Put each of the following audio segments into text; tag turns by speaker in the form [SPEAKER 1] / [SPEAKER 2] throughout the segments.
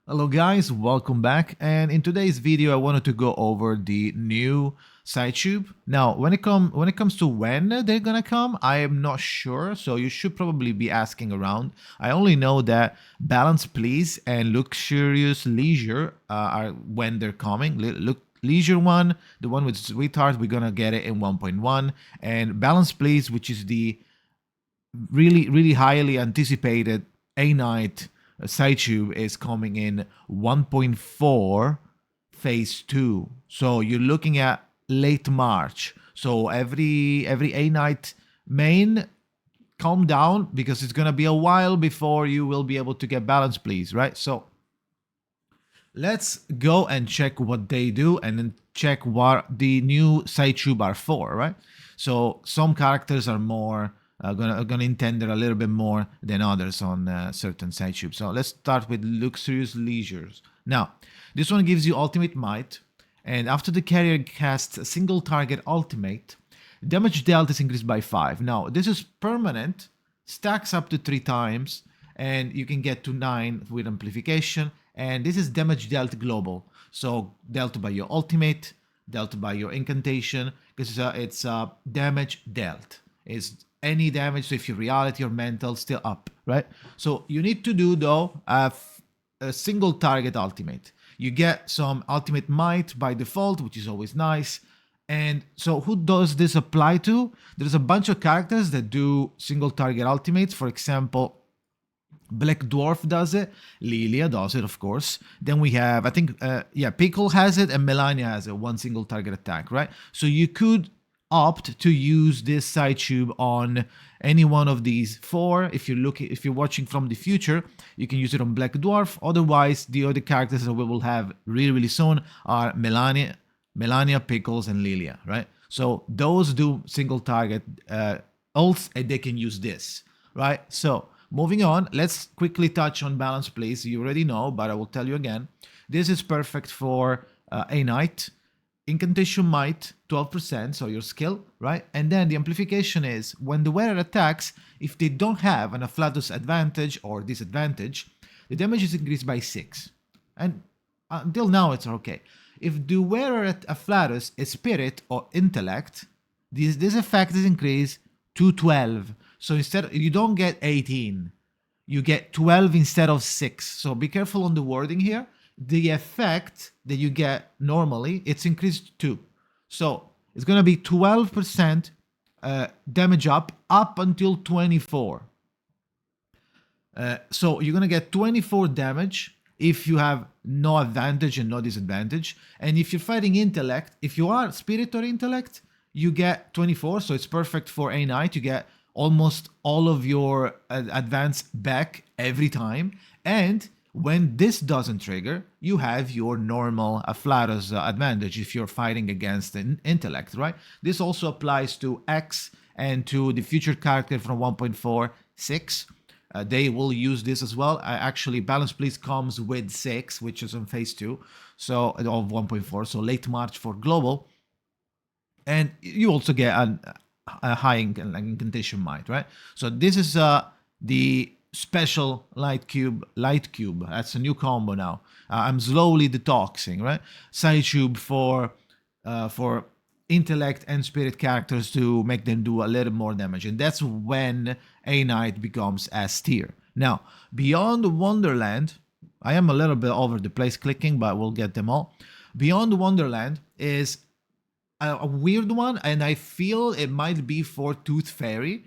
[SPEAKER 1] Hello guys, welcome back, and in today's video I wanted to go over the new PSYCHUBE. Now when it comes to when they're gonna come, I am not sure, so you should probably be asking around. I only know that Balance Please and Luxurious Leisure are when they're coming. Look, Leisure one, the one with Sweetheart, we're gonna get it in 1.1, and Balance Please, which is the really highly anticipated A-Night PSYCHUBE, is coming in 1.4 phase 2. So you're looking at late March. So every A-Night main, calm down, because it's gonna be a while before you will be able to get Balance Please, right? So let's go and check what they do and then check what the new PSYCHUBE are for, right? So some characters are more gonna intend it a little bit more than others on certain PSYCHUBEs. So let's start with Luxurious Leisures. Now, this one gives you Ultimate Might, and after the carrier casts a single target ultimate, damage dealt is increased by 5. Now, this is permanent, stacks up to 3 times, and you can get to 9 with amplification, and this is damage dealt global. So dealt by your ultimate, dealt by your incantation, because it's damage dealt. It's any damage, so if your reality or mental, still up, right? So you need to do, though, a single target ultimate. You get some ultimate might by default, which is always nice. And so who does this apply to? There's a bunch of characters that do single target ultimates. For example, Black Dwarf does it, Lilia does it, of course. Then we have, I think, Pickle has it, and Melania has it, one single target attack, right? So you could opt to use this PSYCHUBE on any one of these 4. If you're watching from the future, you can use it on Black Dwarf. Otherwise, the other characters that we will have really soon are Melania, Pickles, and Lilia, right? So those do single target ults, and they can use this, right? So moving on, let's quickly touch on Balance Please. You already know, but I will tell you again. This is perfect for A-Night. Incantation Might, 12%, so your skill, right? And then the amplification is, when the wearer attacks, if they don't have an Afflatus advantage or disadvantage, the damage is increased by 6. And until now, it's okay. If the wearer at Afflatus is Spirit or Intellect, this effect is increased to 12. So instead, you don't get 18. You get 12 instead of 6. So be careful on the wording here. The effect that you get normally, it's increased to 2. So it's going to be 12% damage up until 24. So you're going to get 24 damage if you have no advantage and no disadvantage. And if you're fighting intellect, if you are spirit or intellect, you get 24. So it's perfect for A-Night. You get almost all of your advance back every time. And when this doesn't trigger, you have your normal Afflatus advantage if you're fighting against an intellect, right? This also applies to X and to the future character from 1.4.6. They will use this as well. Actually, Balance Please comes with 6, which is on phase 2, so of 1.4, so late March for global. And you also get a high incantation might, right? So this is the special light cube. That's a new combo now. I'm slowly detoxing, right? PSYCHUBE for intellect and spirit characters to make them do a little more damage, and that's when A-Night becomes S tier. Now, beyond Wonderland, I am a little bit over the place clicking, but we'll get them all. Beyond Wonderland is a weird one, and I feel it might be for Tooth Fairy.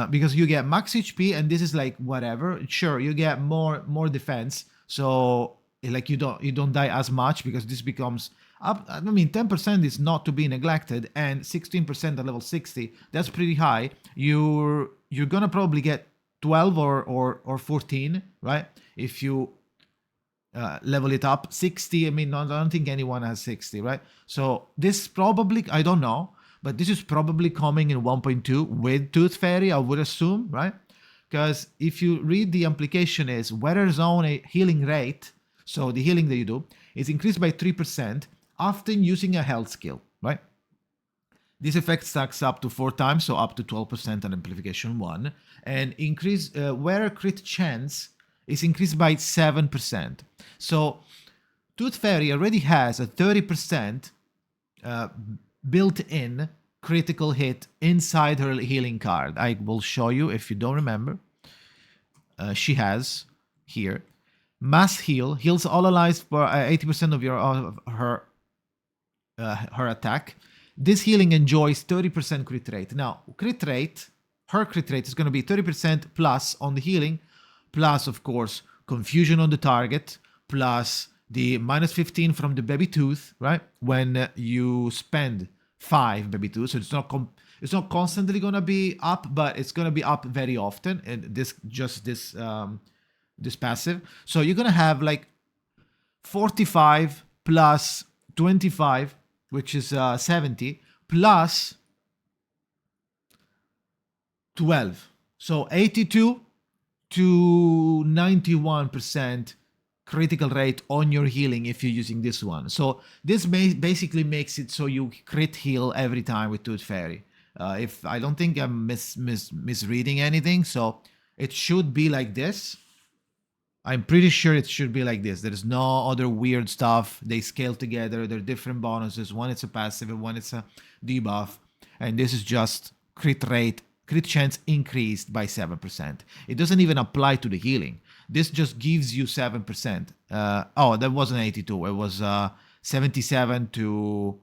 [SPEAKER 1] Because you get max HP, and this is like whatever. Sure, you get more defense, so like you don't die as much, because this becomes up. I mean, 10% is not to be neglected, and 16% at level 60. That's pretty high. You're gonna probably get 12 or 14, right? If you level it up. 60. I mean, I don't think anyone has 60, right? So this probably, I don't know. But this is probably coming in 1.2 with Tooth Fairy, I would assume, right? Because if you read the implication is wearer's own healing rate, so the healing that you do, is increased by 3%, often using a health skill, right? This effect stacks up to 4 times, so up to 12% on amplification 1. And increase wearer crit chance is increased by 7%. So Tooth Fairy already has a 30% built-in critical hit inside her healing card. I will show you if you don't remember. She has here. Mass Heal heals all allies for 80% of her attack. This healing enjoys 30% crit rate. Now, her crit rate is going to be 30% plus on the healing, plus, of course, confusion on the target, plus the minus 15 from the baby tooth, right? When you spend 5 baby tooth, so it's not constantly going to be up, but it's going to be up very often. And this passive. So you're going to have like 45 plus 25, which is 70, plus 12. So 82 to 91% critical rate on your healing if you're using this one. So this basically makes it so you crit heal every time with Tooth Fairy. If I don't think I'm misreading anything, so it should be like this. I'm pretty sure it should be like this. There's no other weird stuff. They scale together. They're different bonuses. One it's a passive and one it's a debuff. And this is just crit rate, crit chance increased by 7%. It doesn't even apply to the healing. This just gives you 7%. Oh, that wasn't 82. It was 77 to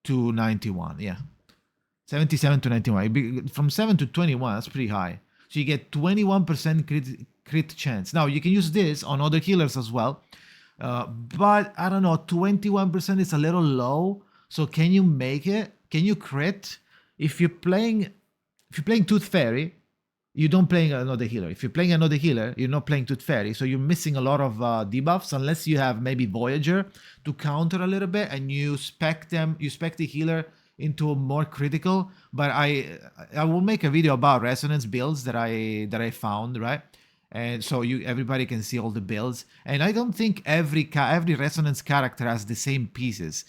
[SPEAKER 1] 91. Yeah. 77 to 91. From 7 to 21, that's pretty high. So you get 21% crit chance. Now, you can use this on other healers as well. But I don't know, 21% is a little low. So can you make it? Can you crit? If you're playing Tooth Fairy, you don't play another healer. If you're playing another healer, you're not playing Tooth Fairy. So you're missing a lot of debuffs unless you have maybe Voyager to counter a little bit and you spec the healer into a more critical. But I will make a video about resonance builds that I found, right? And so everybody can see all the builds. And I don't think every resonance character has the same pieces.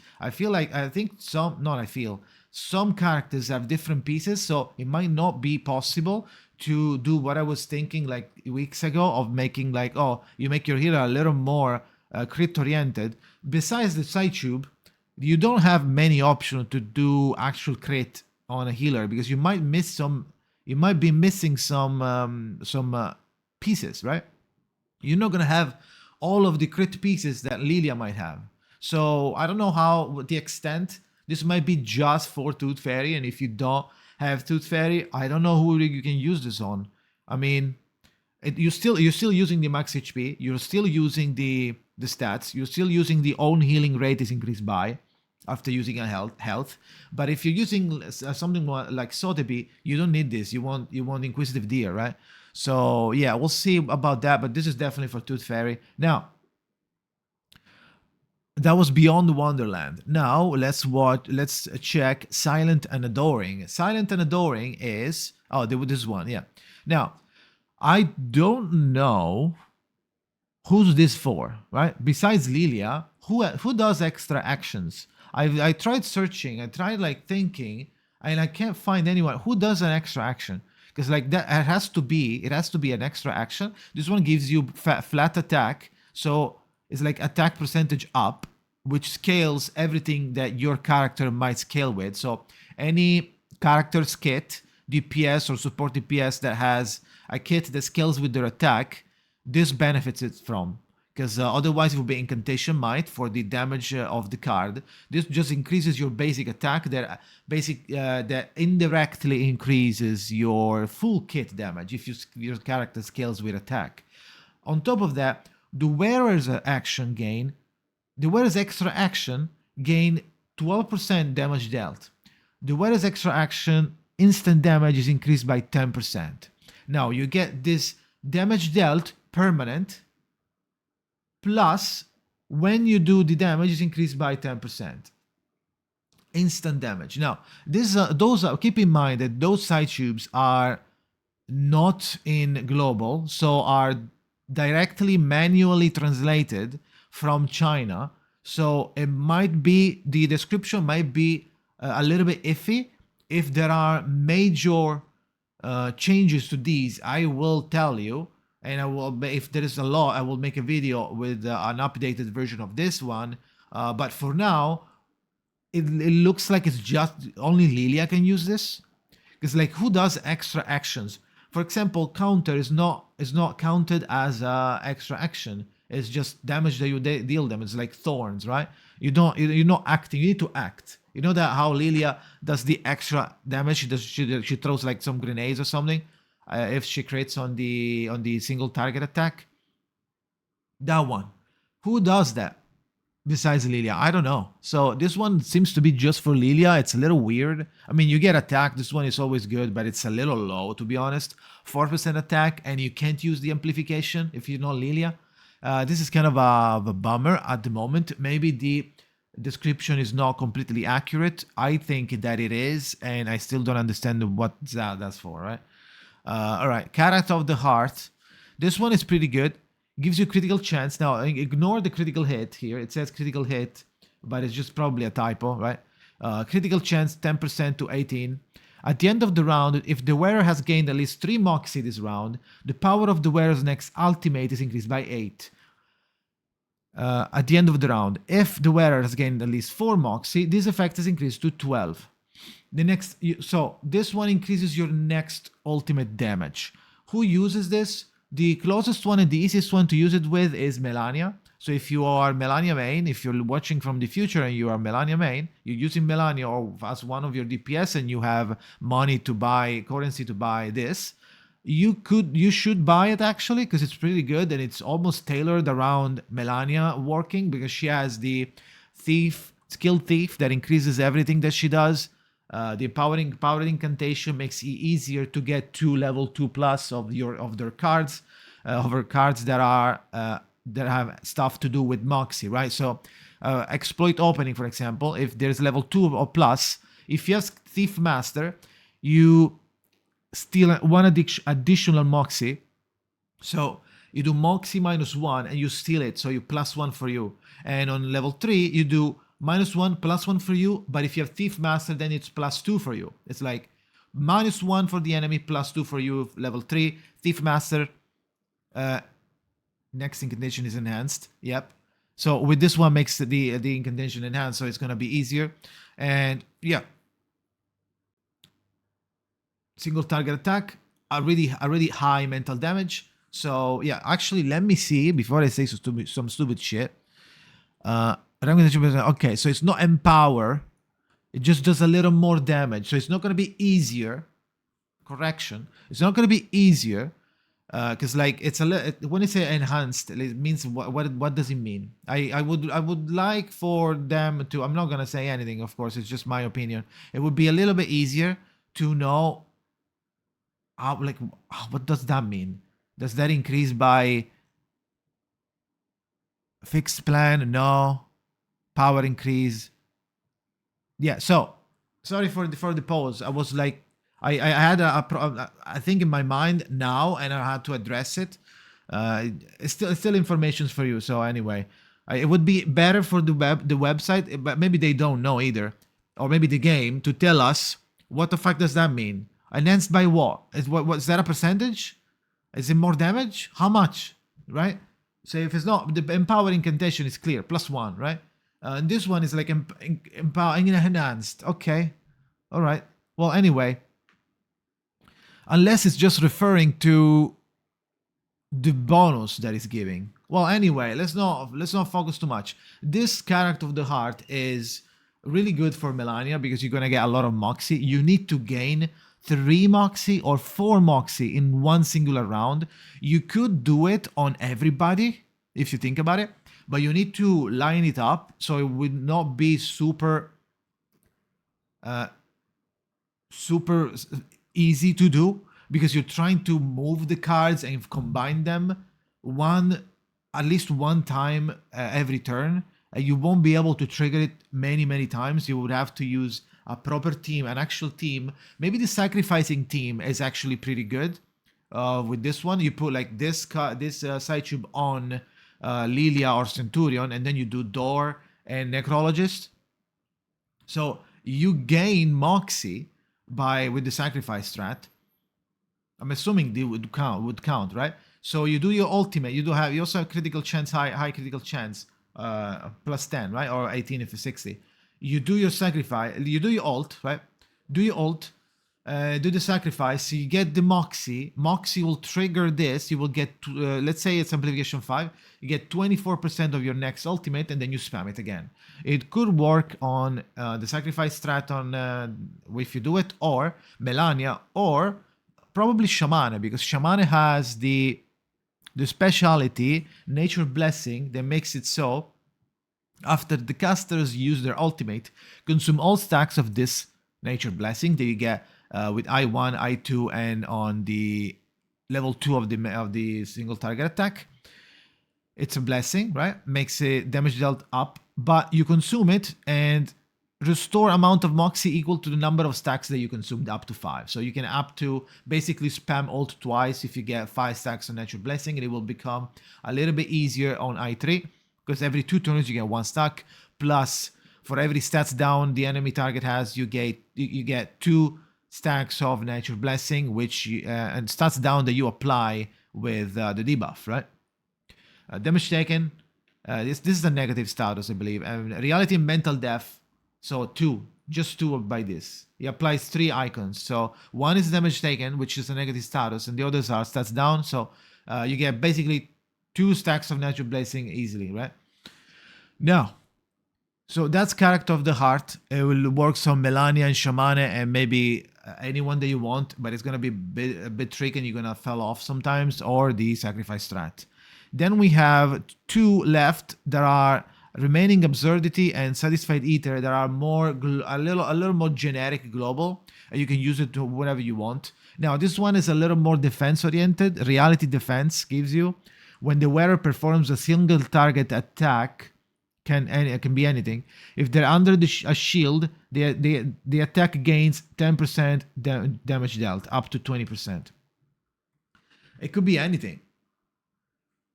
[SPEAKER 1] Some characters have different pieces, so it might not be possible to do what I was thinking like weeks ago of making like, oh, you make your hero a little more crit oriented. Besides the PSYCHUBE, you don't have many options to do actual crit on a healer because you might be missing some pieces, right? You're not gonna have all of the crit pieces that Lilia might have. So I don't know what the extent. This might be just for Tooth Fairy, and if you don't have Tooth Fairy, I don't know who you can use this on. I mean, you're still using the max HP, you're still using the stats, you're still using the own healing rate is increased by after using a health. But if you're using something like Sotheby, you don't need this. You want Inquisitive Deer, right? So yeah, we'll see about that. But this is definitely for Tooth Fairy. Now, that was Beyond Wonderland. Now let's check Silent and Adoring. Silent and Adoring is this one, yeah. Now, I don't know who's this for, right? Besides Lilia, who does extra actions? I tried searching, I tried like thinking, and I can't find anyone who does an extra action. Because like that, it has to be an extra action. This one gives you flat attack, so it's like attack percentage up, which scales everything that your character might scale with. So any character's kit, DPS or support DPS that has a kit that scales with their attack, this benefits it from. Because otherwise it will be Incantation Might for the damage of the card. This just increases your basic attack that indirectly increases your full kit damage if your character scales with attack. On top of that, the wearer's extra action gain 12% damage dealt. The wearer's extra action instant damage is increased by 10%. Now you get this damage dealt permanent, plus when you do the damage is increased by 10%. Instant damage. Now, keep in mind that those PSYCHUBES are not in global, so are directly manually translated from China. So it might be, the description might be a little bit iffy. If there are major changes to these, I will tell you. and I will, if there is a lot, I will make a video with an updated version of this one. But for now, it looks like it's just only Lilia can use this. Because like, who does extra actions? For example, counter is not counted as extra action. It's just damage that you deal them. It's like thorns, right? You're not acting. You need to act. You know that how Lilia does the extra damage? She throws like some grenades or something. If she crits on the single target attack. That one. Who does that? Besides Lilia, I don't know. So this one seems to be just for Lilia. It's a little weird. I mean, you get attack. This one is always good, but it's a little low, to be honest. 4% attack, and you can't use the amplification if you know Lilia. This is kind of a bummer at the moment. Maybe the description is not completely accurate. I think that it is, and I still don't understand what that's for, right? All right, Carat of the Heart. This one is pretty good. Gives you critical chance. Now, ignore the critical hit here. It says critical hit, but it's just probably a typo, right? Critical chance 10% to 18. At the end of the round, if the wearer has gained at least 3 Moxie this round, the power of the wearer's next ultimate is increased by 8. At the end of the round, if the wearer has gained at least 4 Moxie, this effect is increased to 12. So this one increases your next ultimate damage. Who uses this? The closest one and the easiest one to use it with is Melania. So if you are Melania main, if you're watching from the future and you are Melania main, you're using Melania or as one of your DPS and you have money to buy, currency to buy this, you should buy it actually, because it's pretty good and it's almost tailored around Melania working, because she has the skill thief that increases everything that she does. The empowering incantation makes it easier to get to level 2+ of their cards, of her cards that are that have stuff to do with Moxie, right? So exploit opening, for example, if there's level 2 or plus, if you have Thief Master, you steal one additional Moxie. So you do Moxie -1 and you steal it, so you +1 for you. And on level 3, you do -1, +1 for you, but if you have Thief Master, then it's +2 for you. It's like -1 for the enemy, +2 for you, level 3. Thief Master, next incantation is enhanced. Yep. So with this one makes the incantation enhanced, so it's gonna be easier. And yeah. Single target attack, a really high mental damage. So yeah, actually let me see before I say some stupid shit. Okay, so it's not empower. It just does a little more damage. So it's not going to be easier. Correction. It's not going to be easier. Because like it's a little, when you say enhanced, it means what does it mean? I would like for them to, I'm not going to say anything, of course, it's just my opinion. It would be a little bit easier to know how, like, what does that mean? Does that increase by fixed plan? No. Power increase. Yeah, so sorry for the pause. I was like, I had I think in my mind now, and I had to address it. It's still information for you. So anyway, it would be better for the website, but maybe they don't know either, or maybe the game, to tell us what the fuck does that mean. Enhanced by what? Is that a percentage? Is it more damage? How much? Right? So if it's not, the empowering incantation is clear, +1, right? And this one is like empowering enhanced. Okay. All right. Well, anyway, unless it's just referring to the bonus that it's giving. Well, anyway, let's not focus too much. This Character of the Heart is really good for Melania because you're gonna get a lot of Moxie. You need to gain 3 Moxie or 4 Moxie in one singular round. You could do it on everybody if you think about it, but you need to line it up so it would not be super easy to do, because you're trying to move the cards and combine them at least one time every turn. You won't be able to trigger it many times. You would have to use a proper team, an actual team. Maybe the sacrificing team is actually pretty good. With this one, you put like this PSYCHUBE on Lilia or Centurion, and then you do Door and Necrologist. So you gain Moxie with the sacrifice strat. I'm assuming they would count, right? So you do your ultimate. You also have critical chance, high critical chance, plus 10, right, or 18 if it's 60. You do your sacrifice. You do your ult, right? Do your ult. Do the sacrifice. You get the Moxie. Moxie will trigger this. You will get, let's say it's amplification 5. You get 24% of your next ultimate, and then you spam it again. It could work on the sacrifice strat on if you do it, or Melania, or probably Shamane, because Shamane has the speciality Nature Blessing that makes it so after the casters use their ultimate, consume all stacks of this Nature Blessing that you get with I1, I2, and on the level 2 of the single target attack. It's a blessing, right? Makes it damage dealt up, but you consume it and restore amount of Moxie equal to the number of stacks that you consumed, up to 5. So you can up to basically spam ult twice if you get 5 stacks of Natural Blessing, and it will become a little bit easier on I3, because every 2 turns you get 1 stack, plus for every stats down the enemy target has, you get 2 stacks of Natural Blessing, which and stats down that you apply with the debuff, right? Damage taken, this is a negative status, I believe, and Reality and Mental Death. So 2, just 2 by this. He applies 3 icons. So 1 is damage taken, which is a negative status, and the others are stats down. So you get basically 2 stacks of Natural Blessing easily, right? Now, so that's Character of the Heart. It will work on Melania and Shamane and maybe anyone that you want, but it's going to be a bit tricky and you're going to fall off sometimes, or the Sacrifice strat. Then we have 2 left. There are Remaining Absurdity and Satisfied Eater that are more a little more generic global, and you can use it to whatever you want. Now this one is a little more defense oriented. Reality Defense gives you when the wearer performs a single target attack, it can be anything. If they're under a shield, the attack gains 10% damage dealt, up to 20%. It could be anything.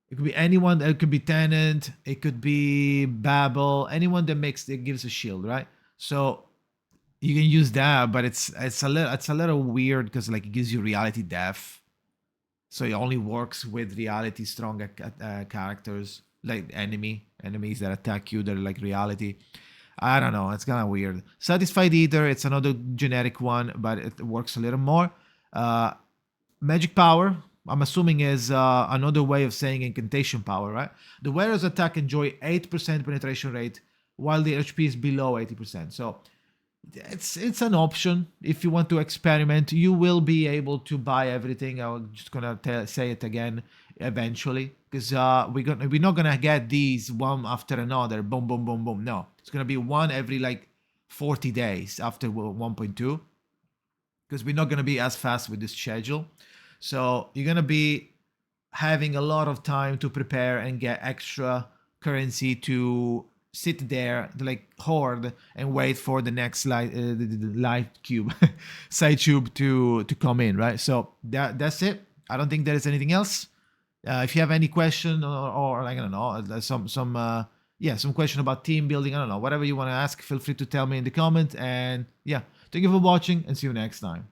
[SPEAKER 1] It could be anyone. It could be Tenant. It could be Babel. Anyone that gives a shield, right? So you can use that, but it's a little weird because like it gives you reality death, so it only works with reality strong characters, like enemies that attack you. They're like reality. I don't know. It's kind of weird. Satisfied Eater. It's another generic one, but it works a little more. Magic Power, I'm assuming, is another way of saying incantation power, right? The wearer's attack enjoy 8% penetration rate while the HP is below 80%. So it's an option if you want to experiment. You will be able to buy everything. I'm just gonna say it again eventually, because we're not gonna get these one after another. Boom, boom, boom, boom. No, it's gonna be one every like 40 days after 1.2, because we're not gonna be as fast with this schedule. So you're going to be having a lot of time to prepare and get extra currency to sit there, to like hoard and wait for the next light cube, side tube to come in, right? So that's it. I don't think there is anything else. If you have any question or like, I don't know, some question about team building, I don't know, whatever you want to ask, feel free to tell me in the comment. And yeah, thank you for watching and see you next time.